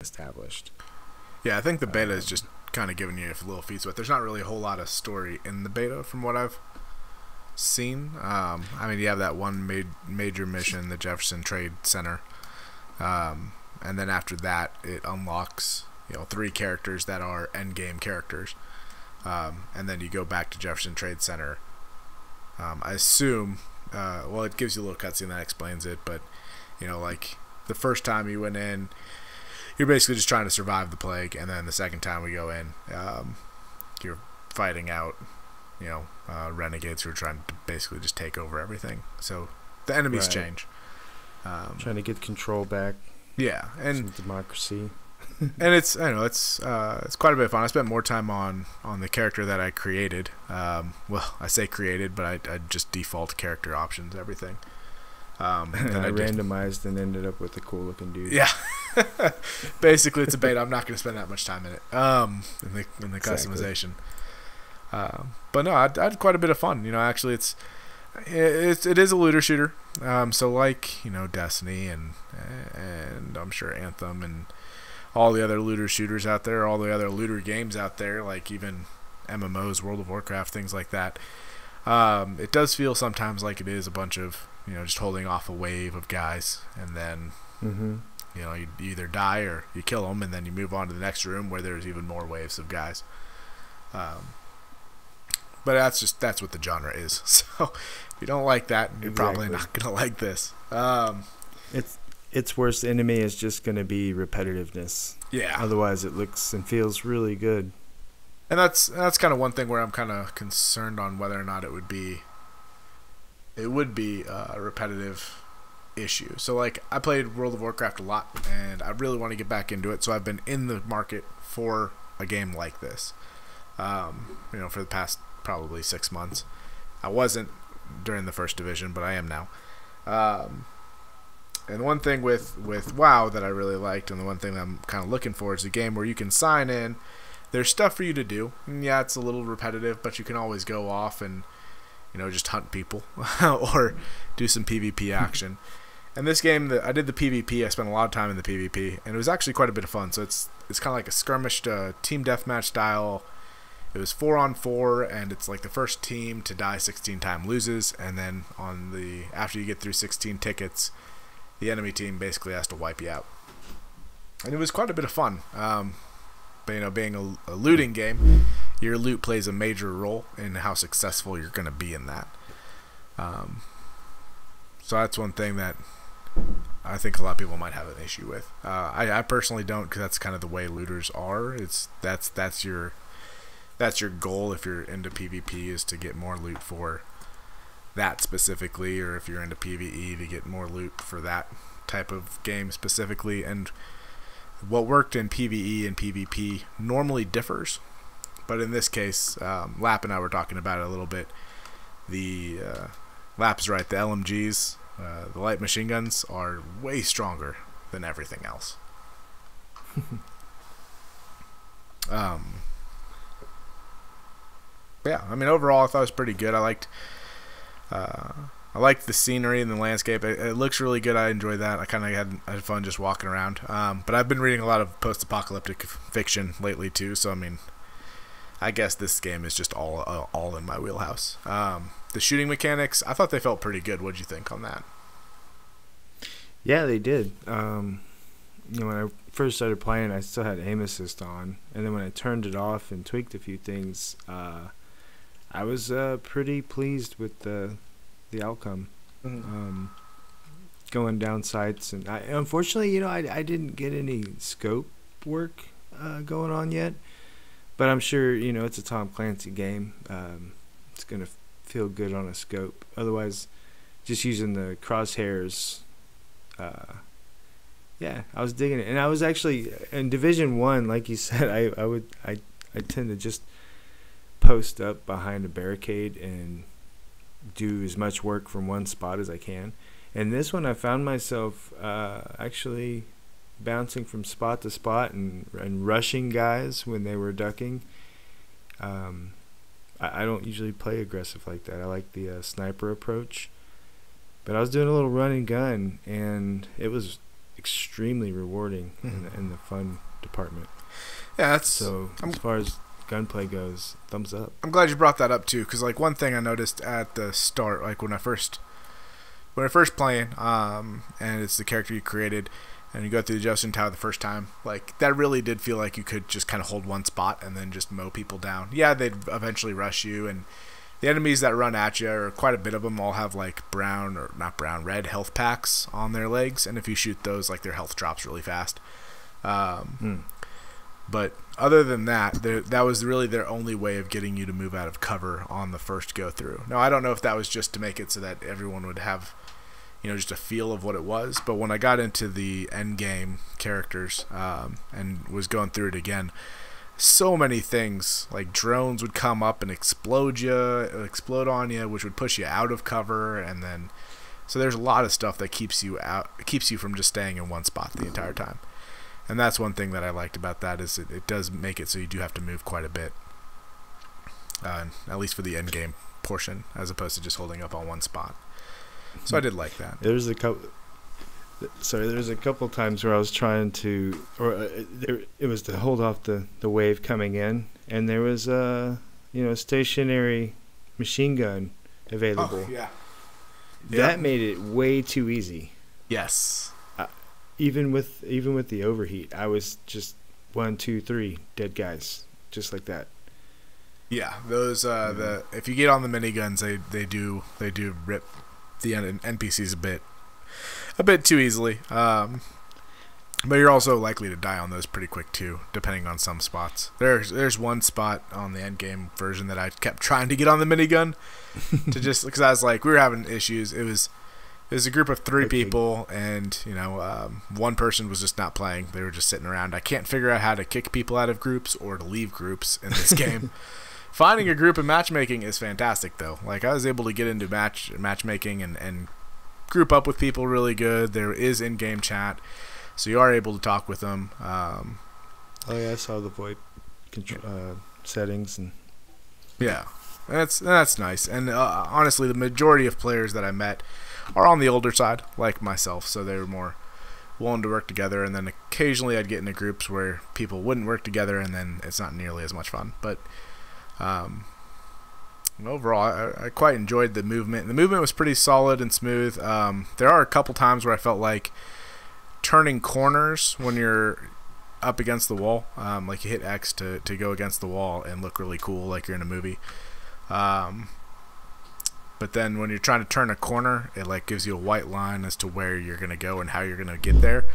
established. Yeah, I think the beta is just kind of giving you a little feet wet. There's not really a whole lot of story in the beta from what I've seen. I mean, you have that one major mission, the Jefferson Trade Center, and then after that, it unlocks 3 characters that are end game characters, and then you go back to Jefferson Trade Center. I assume, well, it gives you a little cutscene that explains it, but like the first time you went in, you're basically just trying to survive the plague, and then the second time we go in, you're fighting out, renegades who are trying to basically just take over everything. So the enemies change. Trying to get control back. Yeah, and some democracy. And it's quite a bit of fun. I spent more time on the character that I created. Well, I say created, but I just default character options, everything. And I randomized and ended up with a cool looking dude. Yeah. Basically, it's a beta. I'm not going to spend that much time in it. In the customization. But no, I had quite a bit of fun. Actually, it is a looter shooter. So like Destiny and I'm sure Anthem and all the other looter shooters out there, all the other looter games out there, like even MMOs, World of Warcraft, things like that. It does feel sometimes like it is a bunch of just holding off a wave of guys, and then you either die or you kill them, and then you move on to the next room where there's even more waves of guys. But that's what the genre is. So if you don't like that, you're probably not gonna like this. Its worst enemy is just gonna be repetitiveness. Yeah. Otherwise, it looks and feels really good. And that's kind of one thing where I'm kind of concerned on whether or not it would be a repetitive issue. So like I played World of Warcraft a lot, and I really want to get back into it. So I've been in the market for a game like this. For the past probably 6 months. I wasn't during the first division, but I am now. And one thing with WoW that I really liked, and the one thing that I'm kind of looking for, is a game where you can sign in. There's stuff for you to do. And yeah, it's a little repetitive, but you can always go off and just hunt people or do some PvP action. And this game, I did the PvP. I spent a lot of time in the PvP, and it was actually quite a bit of fun. So it's kind of like a skirmished team deathmatch style. It was 4-on-4, and it's like the first team to die 16 times loses, and then after you get through 16 tickets, the enemy team basically has to wipe you out. And it was quite a bit of fun. But being a looting game, your loot plays a major role in how successful you're going to be in that. So that's one thing that I think a lot of people might have an issue with. I personally don't, because that's kind of the way looters are. That's your goal if you're into PvP, is to get more loot for that specifically, or if you're into PvE, to get more loot for that type of game specifically. And what worked in PvE and PvP normally differs, but in this case, Lap and I were talking about it a little bit. Lap's right, the LMGs, the light machine guns, are way stronger than everything else. Yeah, I mean, overall I thought it was pretty good. I liked the scenery and the landscape. It looks really good. I enjoyed that. I kind of had fun just walking around. But I've been reading a lot of post-apocalyptic fiction lately too, so I mean, I guess this game is just all in my wheelhouse. The shooting mechanics, I thought they felt pretty good. What'd you think on that? Yeah, they did. When I first started playing, I still had aim assist on, and then when I turned it off and tweaked a few things, I was pretty pleased with the outcome. Going down sights, and unfortunately, I didn't get any scope work going on yet, but I'm sure it's a Tom Clancy game. It's gonna feel good on a scope. Otherwise, just using the crosshairs. Yeah, I was digging it, and I was actually in Division 1, like you said. I tend to just post up behind a barricade and do as much work from one spot as I can. And this one, I found myself actually bouncing from spot to spot and rushing guys when they were ducking. I don't usually play aggressive like that. I like the sniper approach. But I was doing a little run and gun, and it was extremely rewarding in the fun department. Yeah, so as far as gunplay goes, thumbs up. I'm glad you brought that up too, because like one thing I noticed at the start, like when I first playing, and it's the character you created, and you go through the Jostling Tower the first time, like that really did feel like you could just kind of hold one spot and then just mow people down. Yeah, they'd eventually rush you, and the enemies that run at you, or quite a bit of them, all have like red health packs on their legs, and if you shoot those, like their health drops really fast. But other than that, that was really their only way of getting you to move out of cover on the first go through. Now, I don't know if that was just to make it so that everyone would have, just a feel of what it was. But when I got into the end game characters and was going through it again, so many things like drones would come up and explode on you, which would push you out of cover, and then so there's a lot of stuff that keeps you from just staying in one spot the entire time. And that's one thing that I liked about that, is it does make it so you do have to move quite a bit, at least for the end game portion, as opposed to just holding up on one spot. So I did like that. There's a couple times where I was trying to, it was to hold off the wave coming in, and there was a stationary machine gun available. Oh, yeah. That made it way too easy. Yes. Even with the overheat, I was just 1, 2, 3 dead guys, just like that. Yeah, those if you get on the miniguns, they do rip the NPCs a bit too easily. But you're also likely to die on those pretty quick too, depending on some spots. There's one spot on the endgame version that I kept trying to get on the minigun to just because I was like, we were having issues. It was a group of 3 people, and one person was just not playing. They were just sitting around. I can't figure out how to kick people out of groups or to leave groups in this game. Finding a group in matchmaking is fantastic, though. Like, I was able to get into matchmaking and group up with people really good. There is in-game chat, so you are able to talk with them. Oh yeah, I saw the VoIP settings, and yeah, that's nice. And honestly, the majority of players that I met are on the older side, like myself, so they were more willing to work together. And then occasionally I'd get into groups where people wouldn't work together, and then it's not nearly as much fun. But overall, I quite enjoyed the movement. The movement was pretty solid and smooth. There are a couple times where I felt like turning corners when you're up against the wall, like you hit X to go against the wall and look really cool, like you're in a movie. But then when you're trying to turn a corner, it like gives you a white line as to where you're gonna go and how you're gonna get there.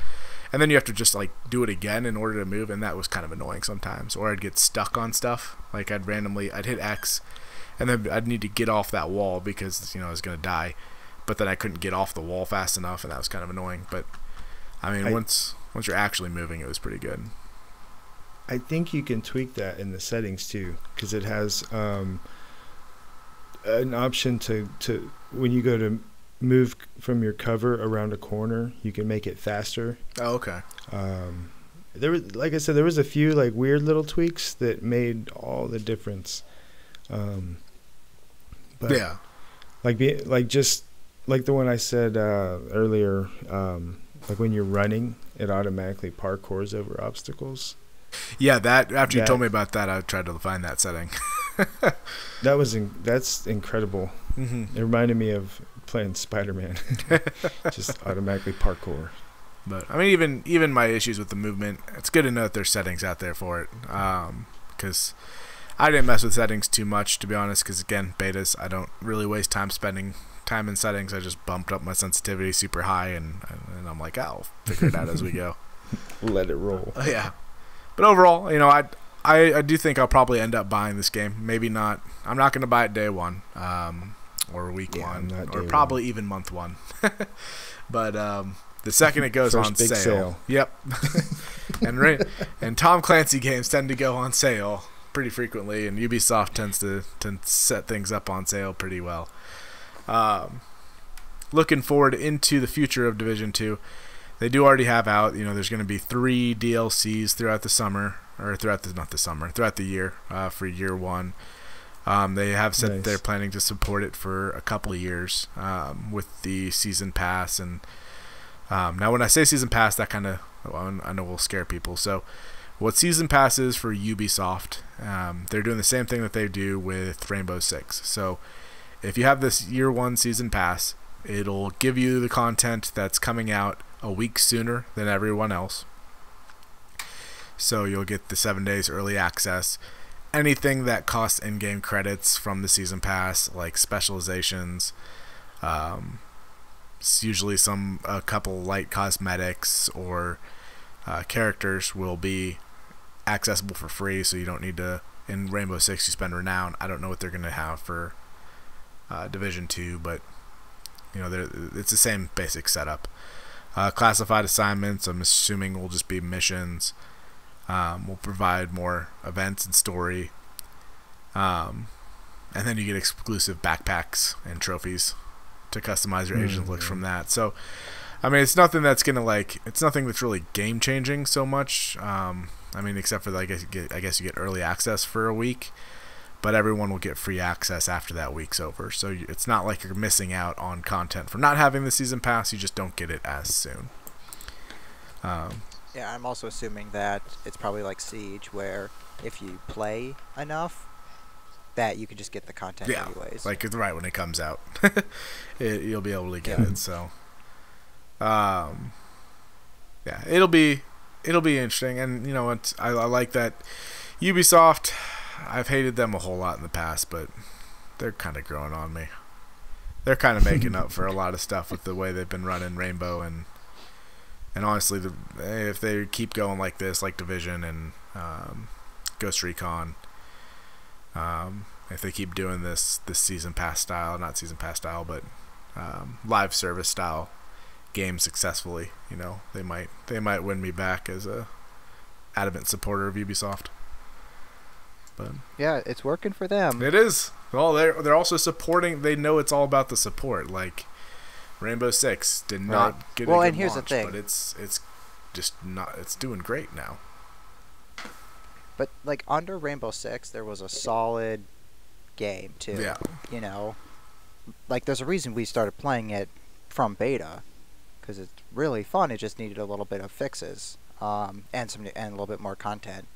And then you have to just like do it again in order to move, and that was kind of annoying sometimes. Or I'd get stuck on stuff. Like I'd hit X, and then I'd need to get off that wall because I was gonna die. But then I couldn't get off the wall fast enough, and that was kind of annoying. But I mean, once you're actually moving, it was pretty good. I think you can tweak that in the settings too, because it has an option to when you go to move from your cover around a corner, you can make it faster. Oh, okay. There was, like I said, there was a few like weird little tweaks that made all the difference. But yeah, just like the one I said earlier, like when you're running, it automatically parkours over obstacles. Yeah, after you told me about that, I tried to find that setting. That's incredible. Mm-hmm. It reminded me of playing Spider-Man. Just automatically parkour. But I mean, even my issues with the movement, it's good to know that there's settings out there for it. Because I didn't mess with settings too much, to be honest. Because again, betas, I don't really waste time spending time in settings. I just bumped up my sensitivity super high, and I'm like, I'll figure it out as we go. Let it roll. Yeah. But overall, I do think I'll probably end up buying this game. Maybe not. I'm not going to buy it day one, or week one, or probably even month one. But the second it goes First on big sale. Yep. and Tom Clancy games tend to go on sale pretty frequently, and Ubisoft tends to set things up on sale pretty well. Looking forward into the future of Division 2. They do already have out, there's going to be 3 DLCs throughout the summer, or throughout the year, for year 1. They have said Nice. they're planning to support it for a couple of years, with the season pass and Now, when I say season pass, that kind of, I know will scare people. So, what season pass is for Ubisoft, they're doing the same thing that they do with Rainbow Six. So, if you have this year one season pass, it'll give you the content that's coming out a week sooner than everyone else. So, you'll get the 7 days early access. Anything that costs in-game credits from the season pass, like specializations, it's usually a couple light cosmetics or characters will be accessible for free, so you don't need to. In Rainbow Six, you spend renown. I don't know what they're going to have for Division 2, but it's the same basic setup. Classified assignments, I'm assuming, will just be missions. We'll provide more events and story, and then you get exclusive backpacks and trophies to customize your agent looks from that. So, I mean, it's nothing that's gonna it's nothing that's really game changing so much. I mean, except for I guess you get early access for a week, but everyone will get free access after that week's over. So it's not like you're missing out on content for not having the season pass. You just don't get it as soon. Yeah, I'm also assuming that it's probably like Siege, where if you play enough, that you can just get the content anyways. Like right when it comes out, you'll be able to get it. So, yeah, it'll be interesting. And you know what? I like that Ubisoft. I've hated them a whole lot in the past, but they're kind of growing on me. They're kind of making up for a lot of stuff with the way they've been running Rainbow and honestly, if they keep going like this, like Division and Ghost Recon, if they keep doing this season pass style, not season pass style, but live service style game successfully, they might win me back as a adamant supporter of Ubisoft. But yeah, it's working for them. It is. Well, they're also supporting. They know it's all about the support. Like Rainbow Six did not get a good and here's launch, the thing. but it's just not. It's doing great now. But like under Rainbow Six, there was a solid game too. Yeah. Like there's a reason we started playing it from beta, because it's really fun. It just needed a little bit of fixes, and a little bit more content.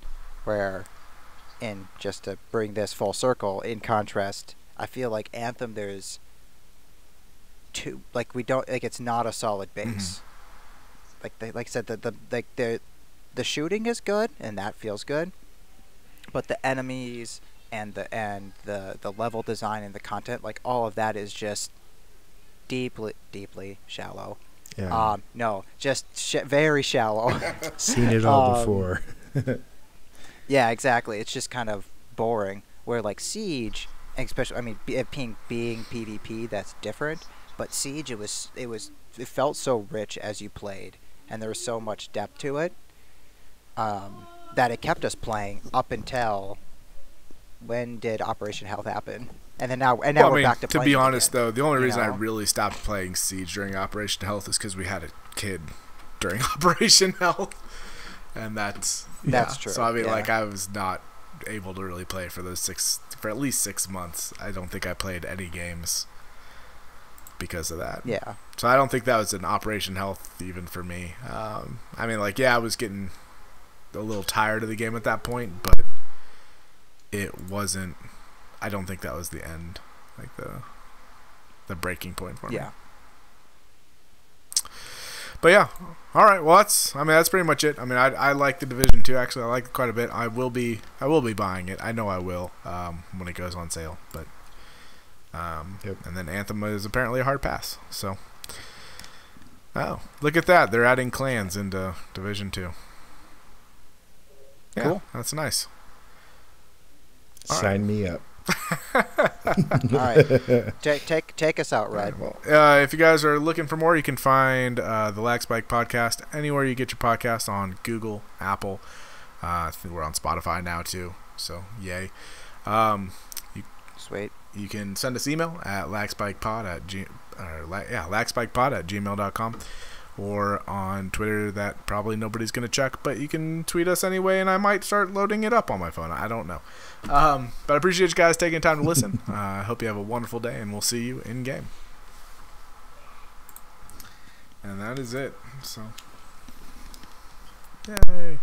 And just to bring this full circle, in contrast, I feel like Anthem, there's two, like it's not a solid base. Like I said, the shooting is good and that feels good, but the enemies and the level design and the content, like all of that is just deeply shallow. Yeah. No, just very shallow. Seen it all before. Yeah, exactly. It's just kind of boring. Where like Siege, especially, I mean, being PvP, that's different. But Siege, it felt so rich as you played, and there was so much depth to it, that it kept us playing up until when did Operation Health happen? And now we're back to playing. To be honest, again, though, the only reason I really stopped playing Siege during Operation Health is because we had a kid during Operation Health. And that's true. So I mean, I was not able to really play for at least 6 months. I don't think I played any games because of that. Yeah. So I don't think that was an Operation Health even for me. I mean, I was getting a little tired of the game at that point, but it wasn't. I don't think that was the end, like the breaking point for me. Yeah. But yeah, all right. Well, that's pretty much it. I mean, I like the Division 2. Actually, I like it quite a bit. I will be buying it. I know I will when it goes on sale. But and then Anthem is apparently a hard pass. So, look at that. They're adding clans into Division 2. Yeah, cool. That's nice. Sign me up. All right, take us out, Red. Well, if you guys are looking for more, you can find the Lag Spike podcast anywhere you get your podcast, on Google, Apple. I think we're on Spotify now too, so yay. Sweet. You can send us email at lagspikepod@gmail.com, or on Twitter that probably nobody's going to check, but you can tweet us anyway, and I might start loading it up on my phone. I don't know. But I appreciate you guys taking time to listen. I hope you have a wonderful day, and we'll see you in game. And that is it. So, yay.